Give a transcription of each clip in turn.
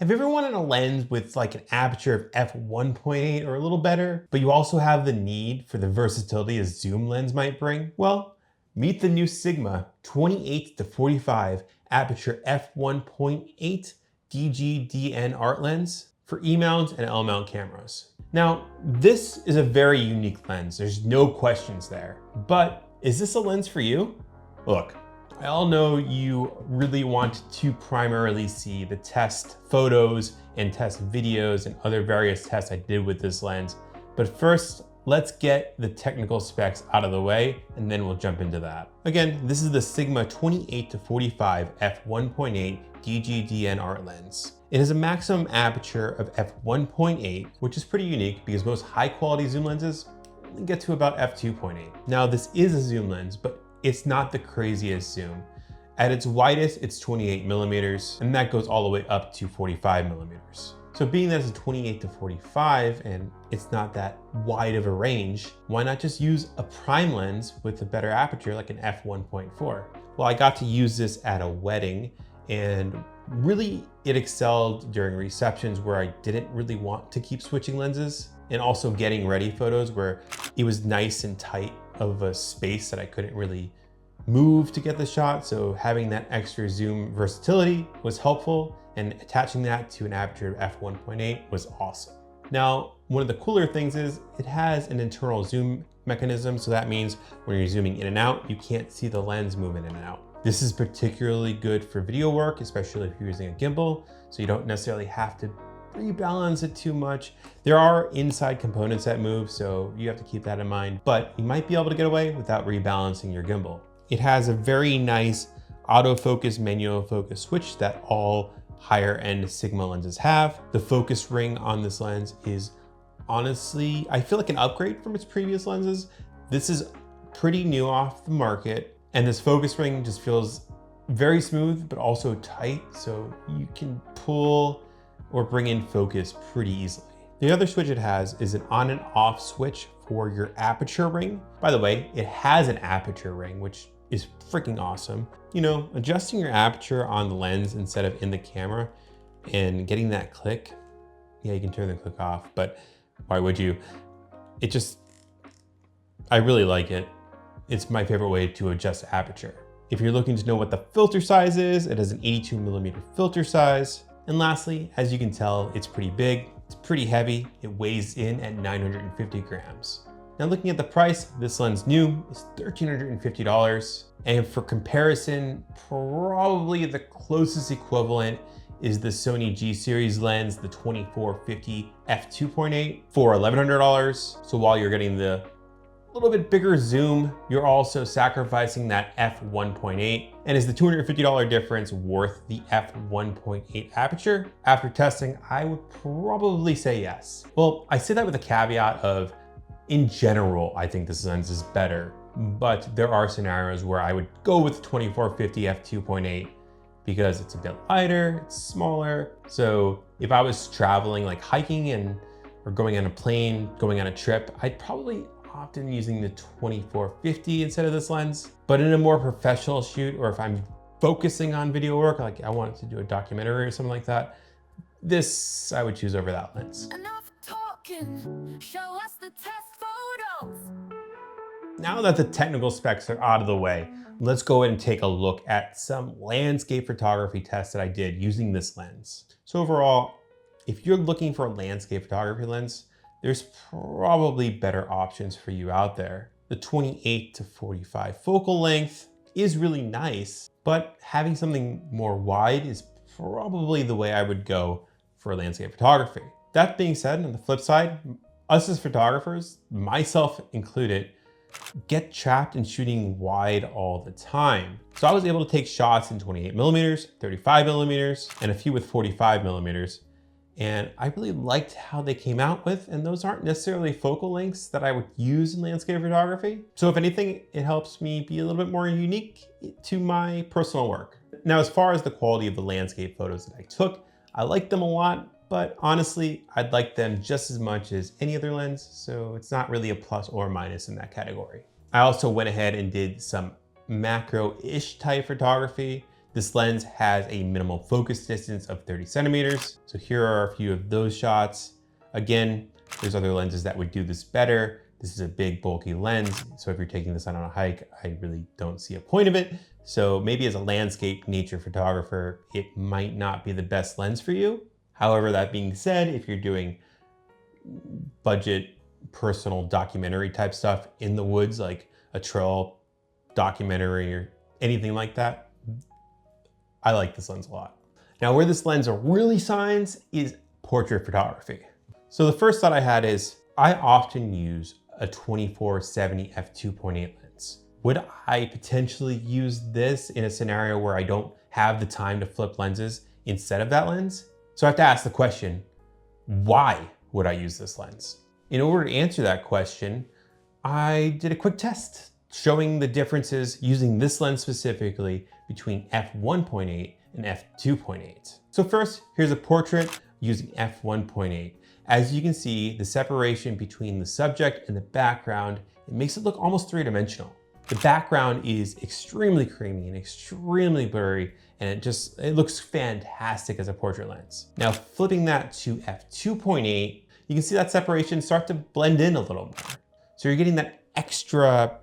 Have you ever wanted a lens with like an aperture of f1.8 or a little better, but you also have the need for the versatility a zoom lens might bring? Well, meet the new Sigma 28 to 45 aperture f1.8 DGDN art lens for E-mount and L-mount cameras. Now, this is a very unique lens. There's no questions there. But is this a lens for you? Look, I all know you really want to primarily see the test photos and test videos and other various tests I did with this lens. But first, let's get the technical specs out of the way and then we'll jump into that. Again, this is the Sigma 28 to 45 f1.8 DGDN art lens. It has a maximum aperture of f1.8, which is pretty unique because most high quality zoom lenses only get to about f2.8. Now this is a zoom lens, but it's not the craziest zoom. At its widest, it's 28 millimeters, and that goes all the way up to 45 millimeters. So being that it's a 28 to 45 and it's not that wide of a range, why not just use a prime lens with a better aperture like an f1.4? Well, I got to use this at a wedding and really it excelled during receptions where I didn't really want to keep switching lenses, and also getting ready photos where it was nice and tight of a space that I couldn't really move to get the shot. So having that extra zoom versatility was helpful, and attaching that to an aperture of f1.8 was awesome. Now, one of the cooler things is it has an internal zoom mechanism. So that means when you're zooming in and out, you can't see the lens moving in and out. This is particularly good for video work, especially if you're using a gimbal, so you don't necessarily have to rebalance it too much. There are inside components that move, so you have to keep that in mind, but you might be able to get away without rebalancing your gimbal. It has a very nice autofocus, manual focus switch that all higher end Sigma lenses have. The focus ring on this lens is honestly, I feel like an upgrade from its previous lenses. This is pretty new off the market, and this focus ring just feels very smooth, but also tight, so you can pull or bring in focus pretty easily. The other switch it has is an on and off switch for your aperture ring. By the way, it has an aperture ring, which is freaking awesome. You know, adjusting your aperture on the lens instead of in the camera and getting that click. Yeah, you can turn the click off, but why would you? I really like it. It's my favorite way to adjust aperture. If you're looking to know what the filter size is, it has an 82 millimeter filter size. And lastly, as you can tell, it's pretty big, it's pretty heavy, it weighs in at 950 grams. Now looking at the price, this lens new is $1,350. And for comparison, probably the closest equivalent is the Sony G-Series lens, the 2450 f2.8 for $1,100. So while you're getting the little bit bigger zoom, you're also sacrificing that f1.8. And is the $250 difference worth the f1.8 aperture? After testing, I would probably say yes. Well, I say that with a caveat of, in general, I think this lens is better, but there are scenarios where I would go with 2450 f2.8 because it's a bit lighter, it's smaller. So if I was traveling like hiking or going on a plane, going on a trip, I'd probably often using the 2450 instead of this lens. But in a more professional shoot, or if I'm focusing on video work, like I wanted to do a documentary or something like that, this I would choose over that lens. Enough talking, show us the test photos. Now that the technical specs are out of the way, let's go ahead and take a look at some landscape photography tests that I did using this lens. So overall, if you're looking for a landscape photography lens, there's probably better options for you out there. The 28 to 45 focal length is really nice, but having something more wide is probably the way I would go for landscape photography. That being said, on the flip side, us as photographers, myself included, get trapped in shooting wide all the time. So I was able to take shots in 28 millimeters, 35 millimeters, and a few with 45 millimeters. And I really liked how they came out with, and those aren't necessarily focal lengths that I would use in landscape photography. So if anything, it helps me be a little bit more unique to my personal work. Now, as far as the quality of the landscape photos that I took, I liked them a lot, but honestly, I'd like them just as much as any other lens. So it's not really a plus or minus in that category. I also went ahead and did some macro-ish type photography This lens has a minimal focus distance of 30 centimeters. So here are a few of those shots. Again, there's other lenses that would do this better. This is a big bulky lens. So if you're taking this on a hike, I really don't see a point of it. So maybe as a landscape nature photographer, it might not be the best lens for you. However, that being said, if you're doing budget, personal documentary type stuff in the woods, like a trail documentary or anything like that, I like this lens a lot. Now, where this lens really shines is portrait photography. So the first thought I had is, I often use a 24-70 f2.8 lens. Would I potentially use this in a scenario where I don't have the time to flip lenses instead of that lens? So I have to ask the question, why would I use this lens? In order to answer that question, I did a quick test showing the differences using this lens specifically between f1.8 and f2.8. So first, here's a portrait using f1.8. As you can see, the separation between the subject and the background, it makes it look almost three-dimensional. The background is extremely creamy and extremely blurry, and it looks fantastic as a portrait lens. Now, flipping that to f2.8, you can see that separation start to blend in a little more. So you're getting that extra,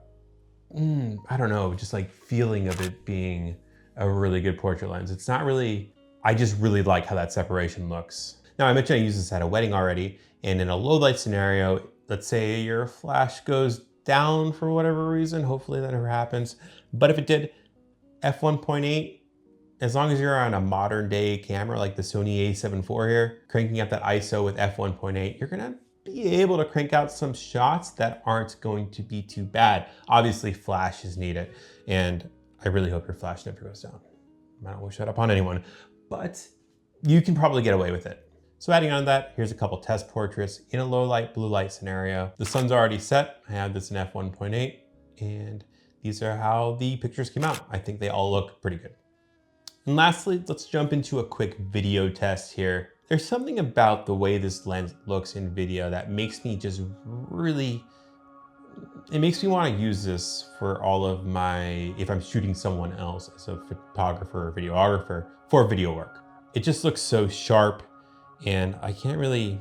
I don't know, just like feeling of it being a really good portrait lens. It's not really, I just really like how that separation looks. Now, I mentioned I use this at a wedding already, and in a low light scenario, let's say your flash goes down for whatever reason, hopefully that never happens. But if it did, f1.8, as long as you're on a modern day camera like the Sony a7 IV here, cranking up that ISO with f1.8, you're gonna be able to crank out some shots that aren't going to be too bad. Obviously, flash is needed, and I really hope your flash never goes down. I don't wish that upon anyone, but you can probably get away with it. So adding on to that, here's a couple test portraits in a low light, blue light scenario. The sun's already set. I have this in f1.8, and these are how the pictures came out. I think they all look pretty good. And lastly, let's jump into a quick video test here. There's something about the way this lens looks in video that makes me just really, it makes me want to use this for all of my, if I'm shooting someone else as a photographer or videographer for video work. It just looks so sharp, and I can't really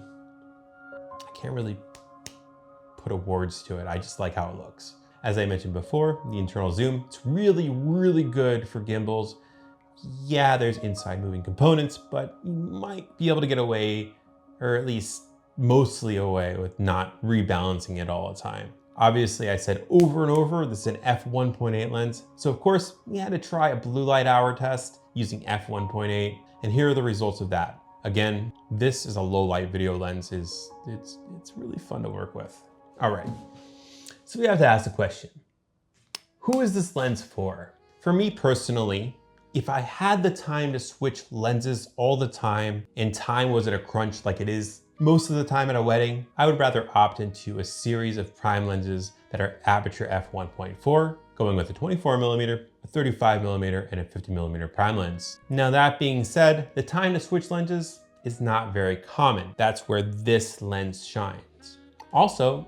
put words to it. I just like how it looks. As I mentioned before, the internal zoom, it's really, really good for gimbals. Yeah, there's inside moving components, but you might be able to get away, or at least mostly away, with not rebalancing it all the time. Obviously, I said over and over, this is an f1.8 lens. So of course, we had to try a blue light hour test using f1.8, and here are the results of that. Again, this is a low light video lens. It's really fun to work with. All right, so we have to ask the question, who is this lens for? For me personally, if I had the time to switch lenses all the time and time was at a crunch like it is most of the time at a wedding, I would rather opt into a series of prime lenses that are aperture f1.4, going with a 24mm, a 35mm, and a 50mm prime lens. Now that being said, the time to switch lenses is not very common. That's where this lens shines. Also,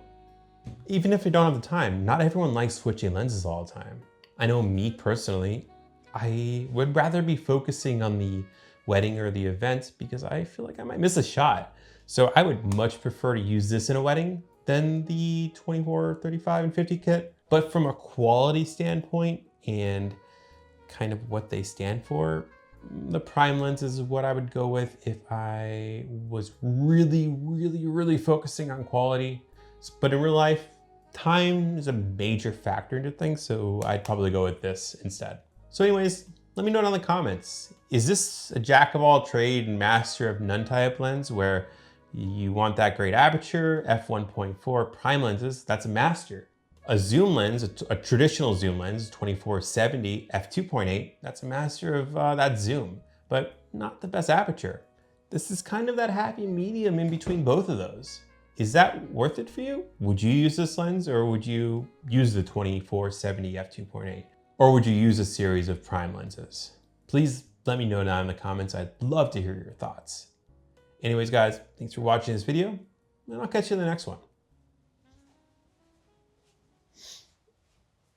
even if you don't have the time, not everyone likes switching lenses all the time. I know me personally, I would rather be focusing on the wedding or the event because I feel like I might miss a shot. So I would much prefer to use this in a wedding than the 24, 35, and 50 kit. But from a quality standpoint and kind of what they stand for, the prime lens is what I would go with if I was really, really, really focusing on quality. But in real life, time is a major factor into things, so I'd probably go with this instead. So anyways, let me know down in the comments. Is this a jack of all trade and master of none type lens where you want that great aperture, f1.4 prime lenses, that's a master. A zoom lens, a traditional zoom lens, 24-70 f2.8, that's a master of that zoom, but not the best aperture. This is kind of that happy medium in between both of those. Is that worth it for you? Would you use this lens, or would you use the 24-70 f2.8? Or would you use a series of prime lenses? Please let me know down in the comments. I'd love to hear your thoughts. Anyways, guys, thanks for watching this video, and I'll catch you in the next one.